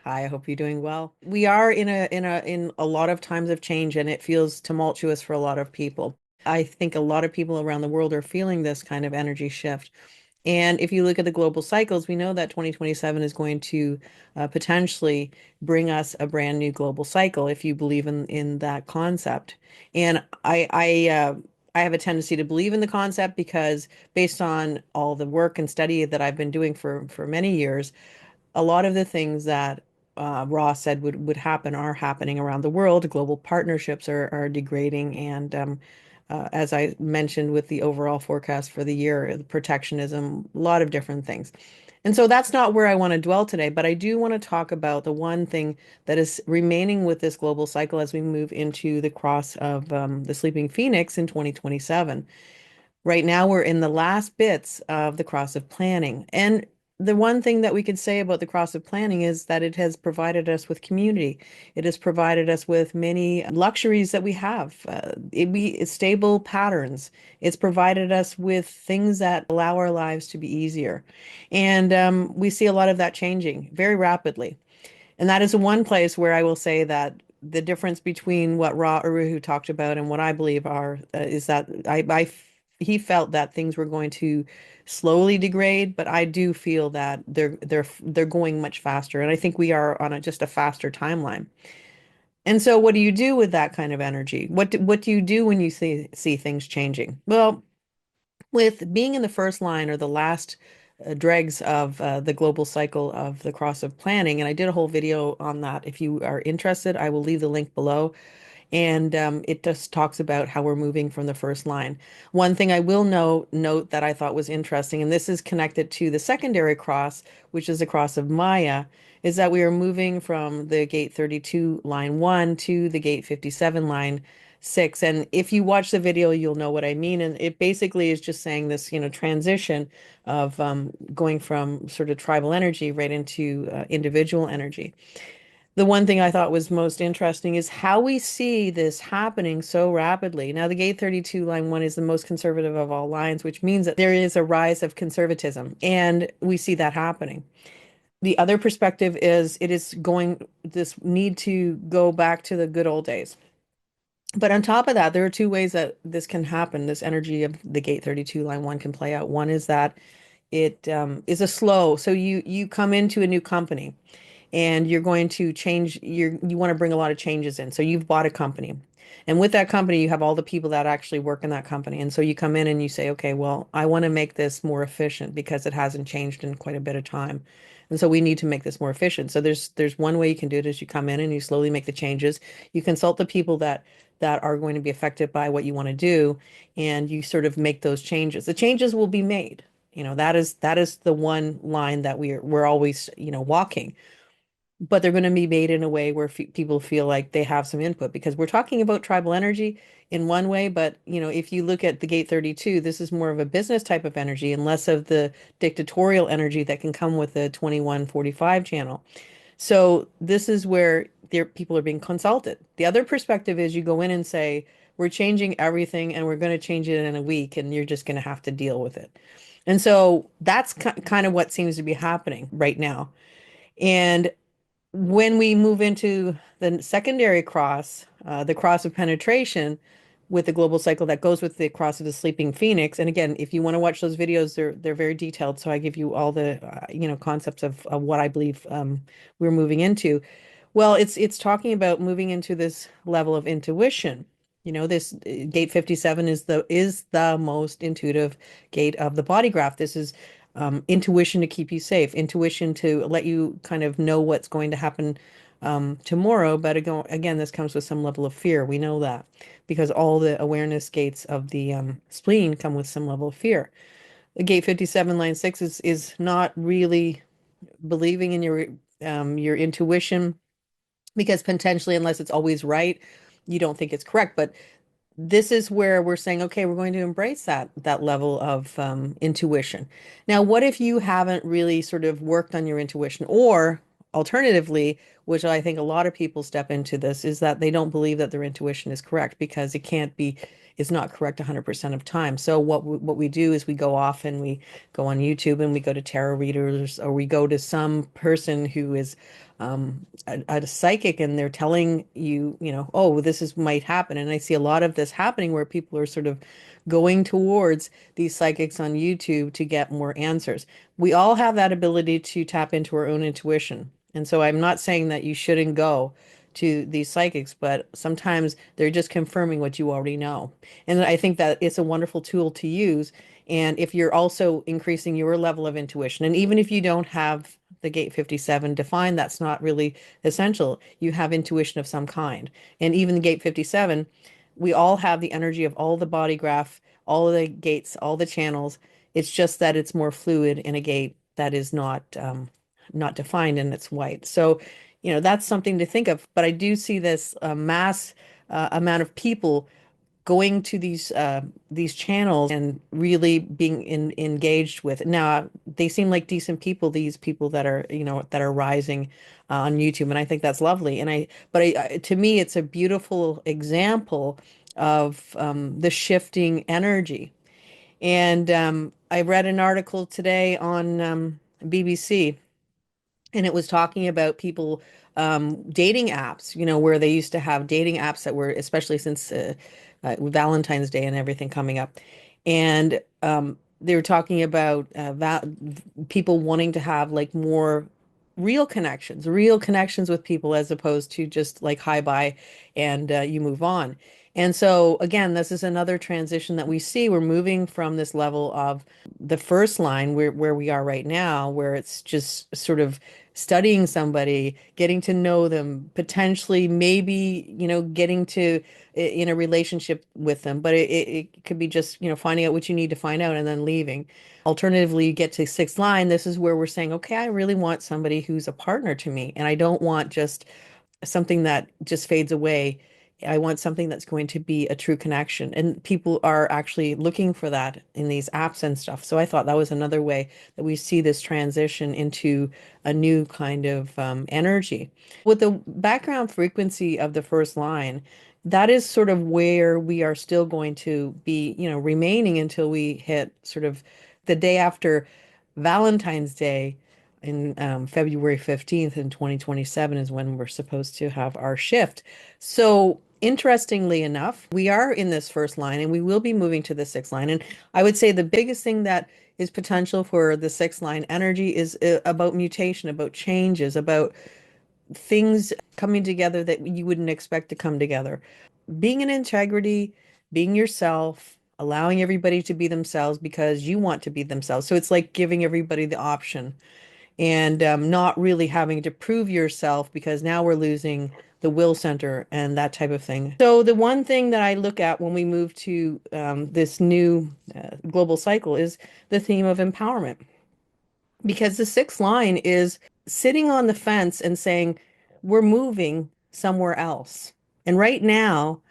Hi, I hope you're doing well. We are in a lot of times of change and it feels tumultuous for a lot of people. I think a lot of people around the world are feeling this kind of energy shift. And if you look at the global cycles, we know that 2027 is going to potentially bring us a brand new global cycle if you believe in that concept. And I have a tendency to believe in the concept because based on all the work and study that I've been doing for many years, a lot of the things that Ross said would happen are happening around the world. Global partnerships are degrading, and as I mentioned with the overall forecast for the year, the protectionism, a lot of different things. And so that's not where I want to dwell today, but I do want to talk about the one thing that is remaining with this global cycle as we move into the cross of the sleeping phoenix in 2027. Right now, we're in the last bits of the cross of planning. And the one thing that we could say about the cross of planning is that it has provided us with community. It has provided us with many luxuries that we have. It's stable patterns. It's provided us with things that allow our lives to be easier. And we see a lot of that changing very rapidly. And that is one place where I will say that the difference between what Ra Uru Hu talked about and what I believe are is that he felt that things were going to slowly degrade, but I do feel that they're going much faster, and I think we are on just a faster timeline. And so, what do you do with that kind of energy? What do you do when you see things changing? Well, with being in the first line or the last dregs of the global cycle of the cross of planning, and I did a whole video on that. If you are interested, I will leave the link below. And it just talks about how we're moving from the first line. One thing I will note that I thought was interesting, and this is connected to the secondary cross, which is the cross of Maya, is that we are moving from the gate 32 line 1 to the gate 57 line 6. And if you watch the video, you'll know what I mean. And it basically is just saying this, transition of going from sort of tribal energy right into individual energy. The one thing I thought was most interesting is how we see this happening so rapidly. Now, the gate 32 line 1 is the most conservative of all lines, which means that there is a rise of conservatism, and we see that happening. The other perspective is it is going this need to go back to the good old days. But on top of that, there are two ways that this can happen. This energy of the gate 32 line 1 can play out. One is that it is a slow, so you come into a new company and you're going to change you want to bring a lot of changes in. So you've bought a company. And with that company, you have all the people that actually work in that company. And so you come in and you say, okay, well, I want to make this more efficient because it hasn't changed in quite a bit of time. And so we need to make this more efficient. So there's one way you can do it is you come in and you slowly make the changes. You consult the people that are going to be affected by what you want to do, and you sort of make those changes. The changes will be made. That is the one line that we're always, walking, but they're going to be made in a way where people feel like they have some input because we're talking about tribal energy in one way, but if you look at the gate 32, this is more of a business type of energy and less of the dictatorial energy that can come with the 2145 channel. So this is where people are being consulted. The other perspective is you go in and say, we're changing everything and we're going to change it in a week and you're just going to have to deal with it. And so that's kind of what seems to be happening right now. And when we move into the secondary cross, the cross of penetration with the global cycle that goes with the cross of the sleeping phoenix. And again, if you want to watch those videos, they're very detailed. So I give you all the concepts of what I believe we're moving into. Well, it's talking about moving into this level of intuition. This gate 57 is the most intuitive gate of the body graph. This is intuition to keep you safe, intuition to let you kind of know what's going to happen tomorrow. But again, this comes with some level of fear. We know that because all the awareness gates of the spleen come with some level of fear. The gate 57 line 6 is not really believing in your intuition because potentially, unless it's always right, you don't think it's correct. But this is where we're saying, okay, we're going to embrace that level of intuition. Now, what if you haven't really sort of worked on your intuition, or alternatively, which I think a lot of people step into this, is that they don't believe that their intuition is correct because it can't be, it's not correct 100% of time. So what we do is we go off and we go on YouTube and we go to tarot readers or we go to some person who is a psychic and they're telling you, oh, this is might happen. And I see a lot of this happening where people are sort of going towards these psychics on YouTube to get more answers. We all have that ability to tap into our own intuition. And so I'm not saying that you shouldn't go to these psychics, but sometimes they're just confirming what you already know. And I think that it's a wonderful tool to use. And if you're also increasing your level of intuition, and even if you don't have the gate 57 defined, that's not really essential. You have intuition of some kind. And even the gate 57, we all have the energy of all the body graph, all of the gates, all the channels. It's just that it's more fluid in a gate that is not defined and it's white. So, that's something to think of. But I do see this mass amount of people going to these channels and really being engaged with. Now, they seem like decent people, these people that are, that are rising on YouTube, and I think that's lovely. To me, it's a beautiful example of the shifting energy. And I read an article today on BBC, and it was talking about people dating apps, where they used to have dating apps that were, especially since Valentine's Day and everything coming up. And they were talking about people wanting to have like more real connections with people as opposed to just like hi bye and you move on. And so again, this is another transition that we see. We're moving from this level of the first line where we are right now, where it's just sort of studying somebody, getting to know them, potentially maybe, getting to in a relationship with them. But it could be just, finding out what you need to find out and then leaving. Alternatively, you get to sixth line. This is where we're saying, okay, I really want somebody who's a partner to me. And I don't want just something that just fades away. I want something that's going to be a true connection. And people are actually looking for that in these apps and stuff. So I thought that was another way that we see this transition into a new kind of energy. With the background frequency of the first line, that is sort of where we are still going to be, remaining until we hit sort of the day after Valentine's Day in February 15th in 2027 is when we're supposed to have our shift. So interestingly enough, we are in this first line and we will be moving to the sixth line. And I would say the biggest thing that is potential for the sixth line energy is about mutation, about changes, about things coming together that you wouldn't expect to come together. Being in integrity, being yourself, allowing everybody to be themselves because you want to be themselves. So it's like giving everybody the option and not really having to prove yourself because now we're losing the will center and that type of thing. So the one thing that I look at when we move to this new global cycle is the theme of empowerment, because the sixth line is sitting on the fence and saying, we're moving somewhere else. And right now,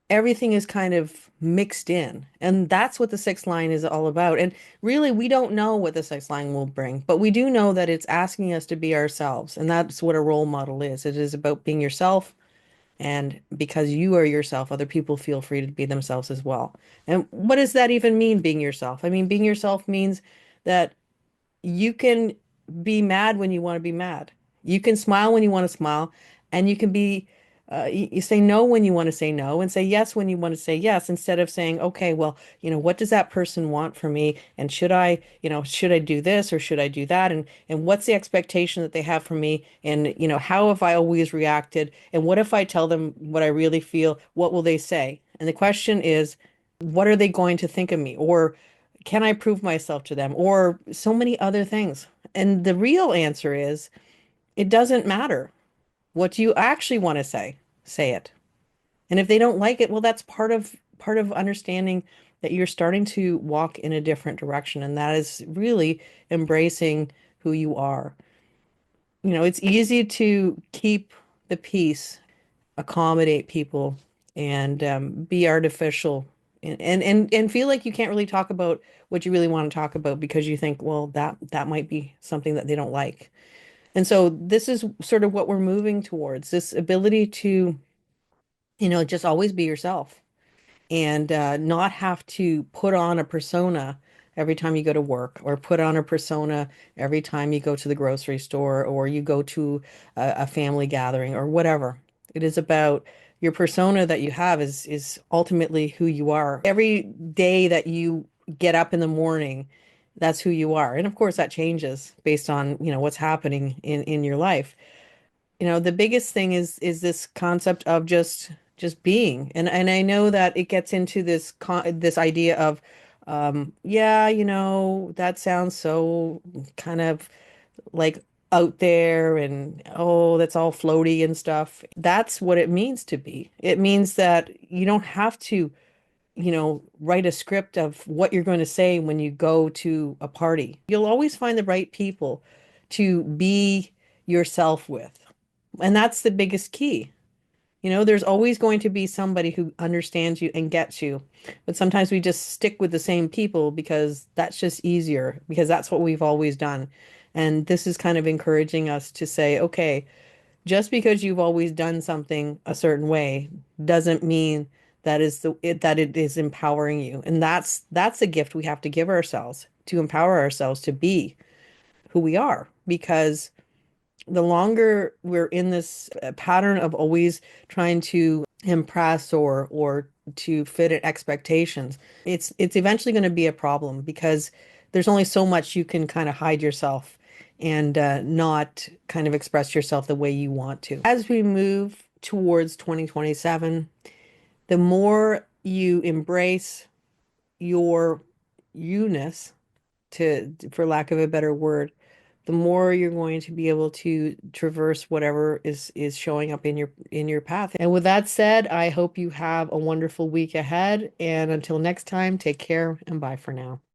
everything is kind of mixed in. And that's what the sixth line is all about. And really, we don't know what the sixth line will bring, but we do know that it's asking us to be ourselves. And that's what a role model is. It is about being yourself. And because you are yourself, other people feel free to be themselves as well. And what does that even mean, being yourself? I mean, being yourself means that you can be mad when you want to be mad. You can smile when you want to smile, and you can be you say no when you want to say no, and say yes when you want to say yes, instead of saying, okay, well, what does that person want from me, and should I do this or should I do that, and what's the expectation that they have from me, and how have I always reacted, and what if I tell them what I really feel? What will they say? And the question is, what are they going to think of me? Or can I prove myself to them? Or so many other things. And the real answer is it doesn't matter. What you actually want to say it. And if they don't like it, well, that's part of understanding that you're starting to walk in a different direction. And that is really embracing who you are. It's easy to keep the peace, accommodate people, and be artificial, and feel like you can't really talk about what you really want to talk about because you think, well, that might be something that they don't like. And so this is sort of what we're moving towards, this ability to, just always be yourself and not have to put on a persona every time you go to work, or put on a persona every time you go to the grocery store or you go to a family gathering or whatever. It is about your persona that you have is ultimately who you are. Every day that you get up in the morning, that's who you are. And of course that changes based on, what's happening in your life. The biggest thing is this concept of just being. And I know that it gets into this idea of yeah, that sounds so kind of like out there, and oh, that's all floaty and stuff. That's what it means to be. It means that you don't have to, write a script of what you're going to say when you go to a party. You'll always find the right people to be yourself with. And that's the biggest key. There's always going to be somebody who understands you and gets you. But sometimes we just stick with the same people because that's just easier, because that's what we've always done. And this is kind of encouraging us to say, okay, just because you've always done something a certain way doesn't mean that it is empowering you. And that's a gift we have to give ourselves, to empower ourselves to be who we are, because the longer we're in this pattern of always trying to impress or to fit in expectations, it's eventually going to be a problem, because there's only so much you can kind of hide yourself and not kind of express yourself the way you want to. As we move towards 2027, the more you embrace your you-ness, for lack of a better word, the more you're going to be able to traverse whatever is showing up in your path. And with that said, I hope you have a wonderful week ahead. And until next time, take care and bye for now.